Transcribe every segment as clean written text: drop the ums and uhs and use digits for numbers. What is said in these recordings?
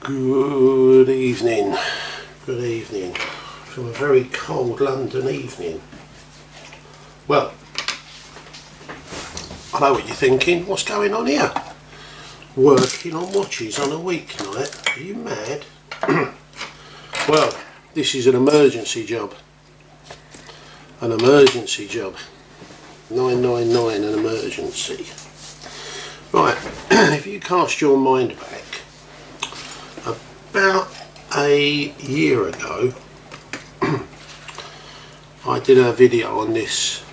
Good evening from a very cold London evening. Well, I know what you're thinking, what's going on here? Working on watches on a weeknight? Are you mad? Well, this is an emergency job. An emergency job. 999 an emergency. Right, if you cast your mind back, about a year ago I did a video on this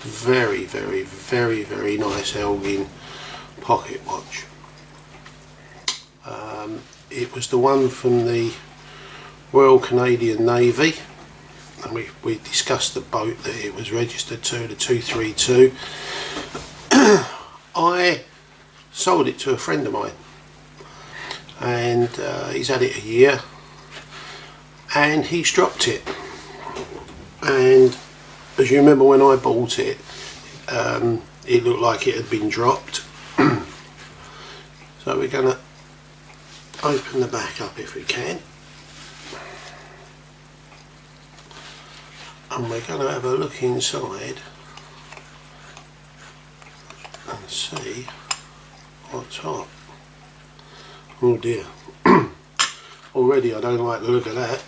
very nice Elgin pocket watch. It was the one from the Royal Canadian Navy, and we discussed the boat that it was registered to, the 232. I sold it to a friend of mine, and he's had it a year, and he's dropped it. And as you remember, when I bought it, it looked like it had been dropped. So we're going to open the back up if we can, and we're going to have a look inside and see what's hot. Oh dear. Already I don't like the look of that.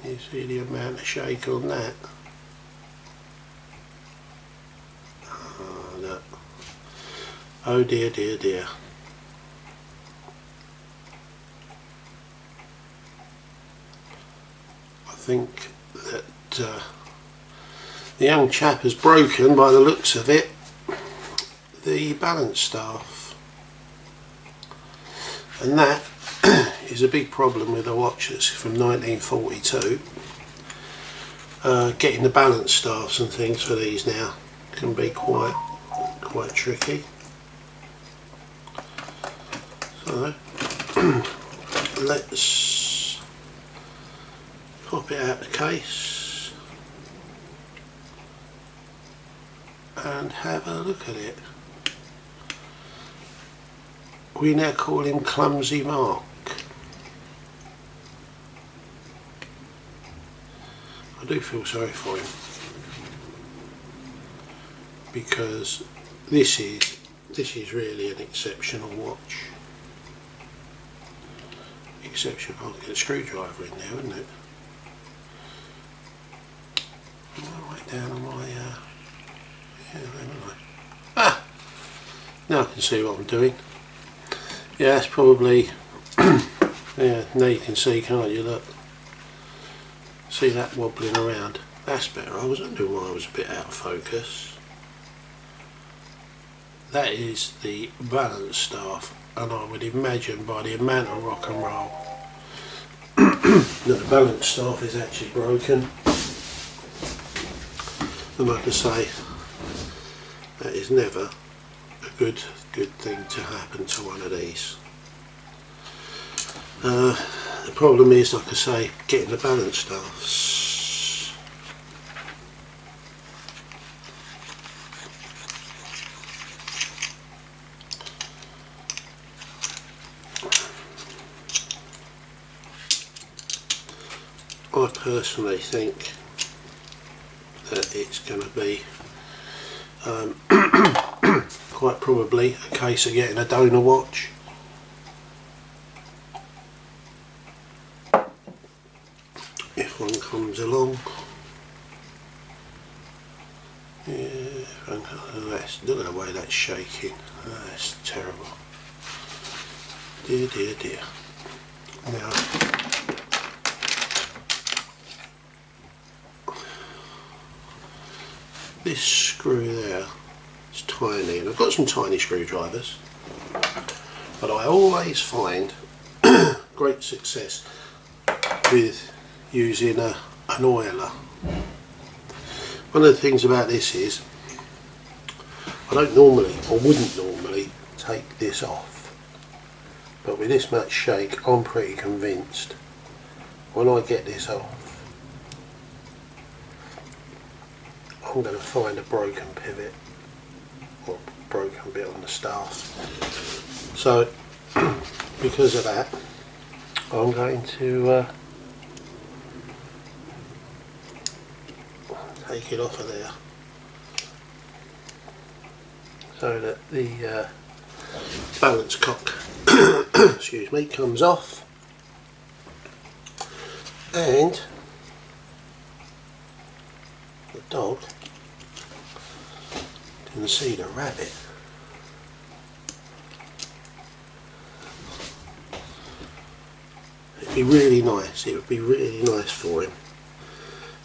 You see the amount of shake on that? Oh, no. Oh dear. I think that the young chap has broken, by the looks of it, the balance staff, and that is a big problem with the watches from 1942. Getting the balance staffs and things for these now can be quite tricky. So let's pop it out of the case and have a look at it. We now call him Clumsy Mark. I do feel sorry for him, because this is really an exceptional watch. Except if I can get a screwdriver in there, wouldn't it? Right down on my yeah, there am I. Ah! Now I can see what I'm doing. Yeah, that's probably yeah, now you can see, can't you? Look. See that wobbling around? That's better. I was wondering why I was a bit out of focus. That is the balance staff, and I would imagine by the amount of rock and roll that the balance staff is actually broken. And like I say, that is never a good thing to happen to one of these. The problem is, like I say, getting the balance staffs. I personally think that it's going to be quite probably a case of getting a donor watch. If one comes along. Yeah, look at the way that's shaking. That's terrible. Dear. Now, this screw there is tiny, and I've got some tiny screwdrivers, but I always find great success with using an oiler. One of the things about this is I don't normally, or wouldn't normally, take this off, but with this much shake I'm pretty convinced when I get this off I'm going to find a broken pivot, or broken bit on the staff. So because of that, I'm going to take it off of there so that the balance cock excuse me, comes off, and the dog can see the rabbit. It'd be really nice, it would be really nice for him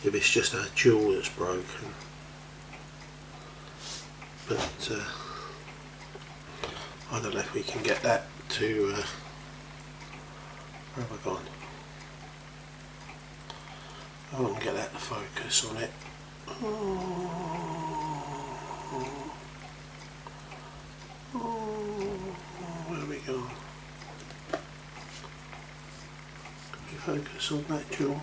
if it's just a jewel that's broken, but I don't know if we can get that to where have I gone? I want to get that to focus on it. Where have we gone? Can we focus on that jewel?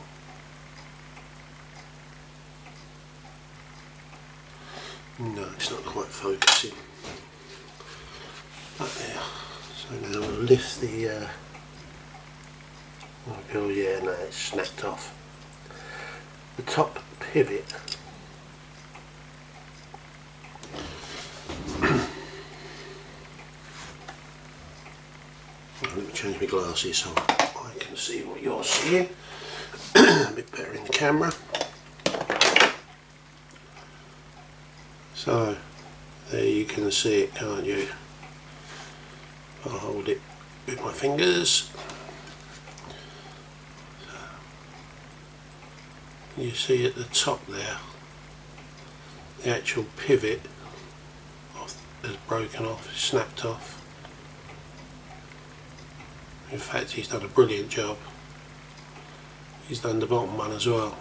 No, it's not quite focusing. Up there. So now we'll lift the oh yeah, no, it's snapped off. The top pivot let me change my glasses so I can see what you're seeing a bit better in the camera. So there you can see it, can't you? I'll hold it with my fingers. You see at the top there, the actual pivot has broken off, snapped off. In fact, he's done a brilliant job. He's done the bottom one as well.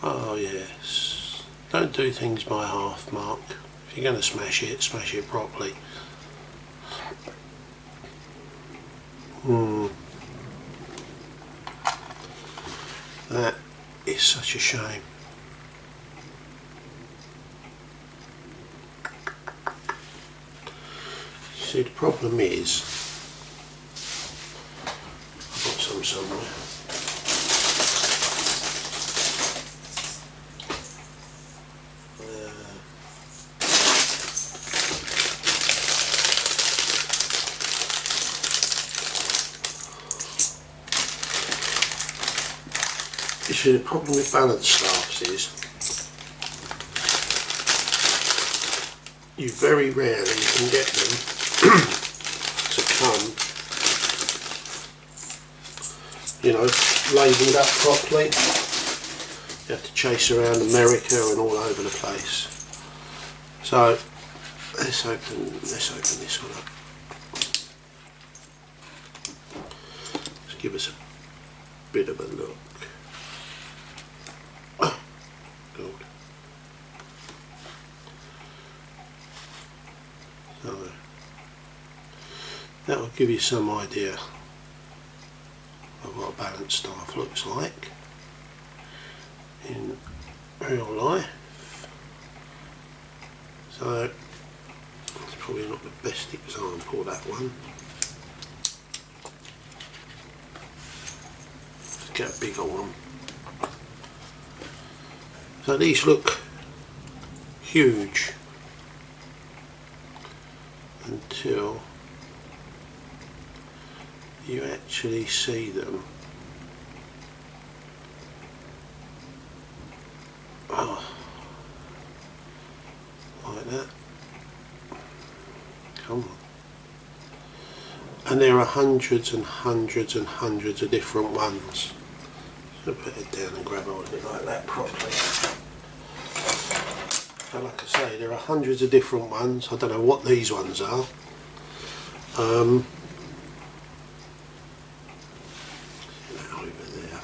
Oh yes, don't do things by half, Mark. If you're going to smash it properly. That is such a shame. See, the problem is, I've got some somewhere. You see, the problem with balance staffs is you very rarely can get them to come, you know, labelled up properly. You have to chase around America and all over the place. So let's open this one up. Let's give us a bit of a look. Good. So that will give you some idea of what a balance staff looks like in real life. So it's probably not the best example, that one. Let's get a bigger one. So these look huge until you actually see them. Oh, like that. Come on. And there are hundreds and hundreds and hundreds of different ones. So put it down and grab hold of it like that properly. So like I say, there are hundreds of different ones. I don't know what these ones are. Over there.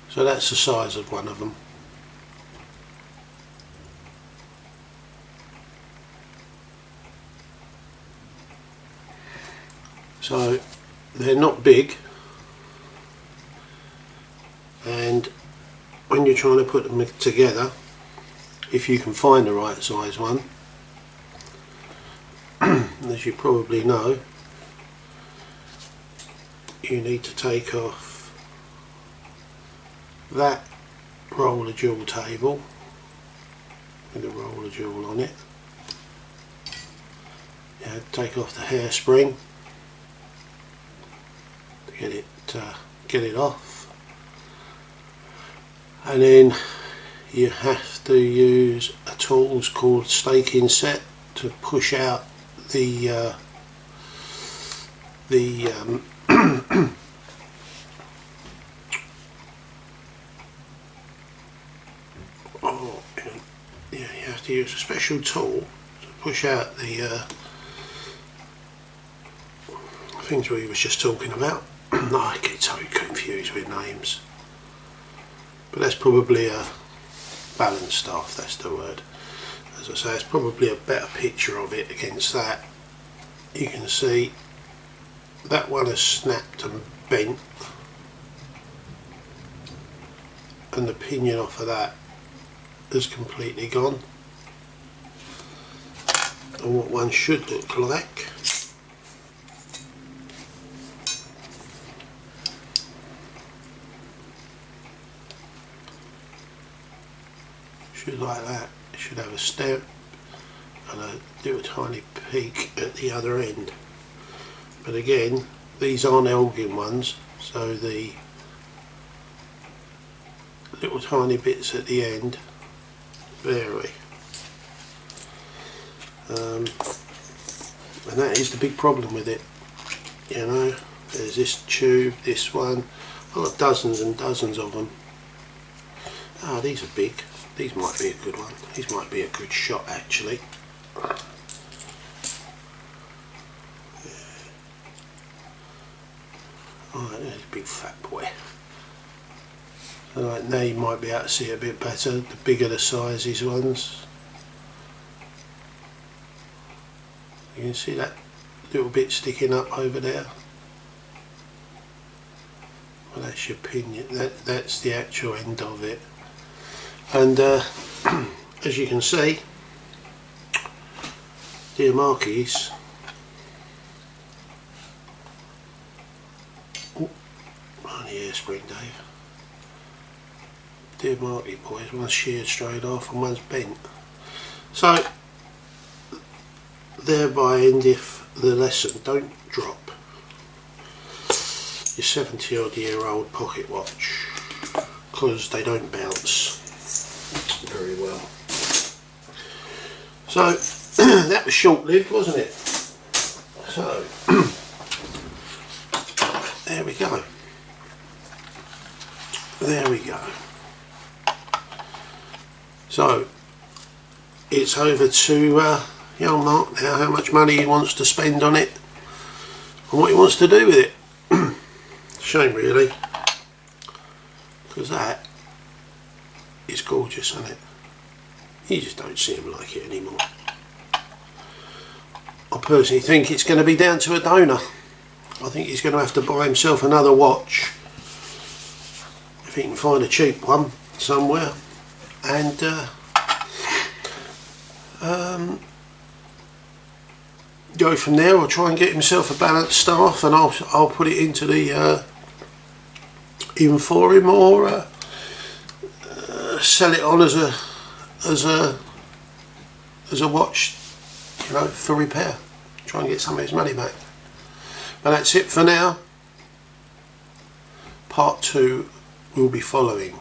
So that's the size of one of them. So they're not big, and when you're trying to put them together, if you can find the right size one, as you probably know, you need to take off that roller jewel table with the roller jewel on it. You have to take off the hairspring to get it off, and then you have to use a tool called staking set to push out the oh, yeah, you have to use a special tool to push out the things we was just talking about. I get so confused with names, but that's probably a balance staff, that's the word. As I say, it's probably a better picture of it against that. You can see that one has snapped and bent, and the pinion off of that is completely gone. And what one should look like should like that. It should have a stamp and a little tiny peak at the other end. But again, these aren't Elgin ones, so the little tiny bits at the end vary. And that is the big problem with it. You know, there's this tube, this one. I've got dozens and dozens of them. Ah, these are big. These might be a good one. These might be a good shot actually. Alright, there's a big fat boy. Alright, now you might be able to see it a bit better, the bigger the size these ones. You can see that little bit sticking up over there. Well, that's your pinion, that's the actual end of it. And as you can see, dear Markies, only hairspring, Dave. Dear Marky boys, one's sheared straight off and one's bent. So, thereby endeth the lesson. Don't drop your 70 odd year old pocket watch, because they don't bounce very well. So that was short lived, wasn't it? So there we go. There we go. So it's over to young Mark now, how much money he wants to spend on it and what he wants to do with it. Shame really, because that is gorgeous, isn't it? You just don't see him like it anymore. I personally think it's going to be down to a donor. I think he's going to have to buy himself another watch if he can find a cheap one somewhere, and go from there, or try and get himself a balanced staff, and I'll put it into the in for him, or sell it on as a watch, you know, for repair. Try and get some of his money back. But that's it for now. Part 2 will be following.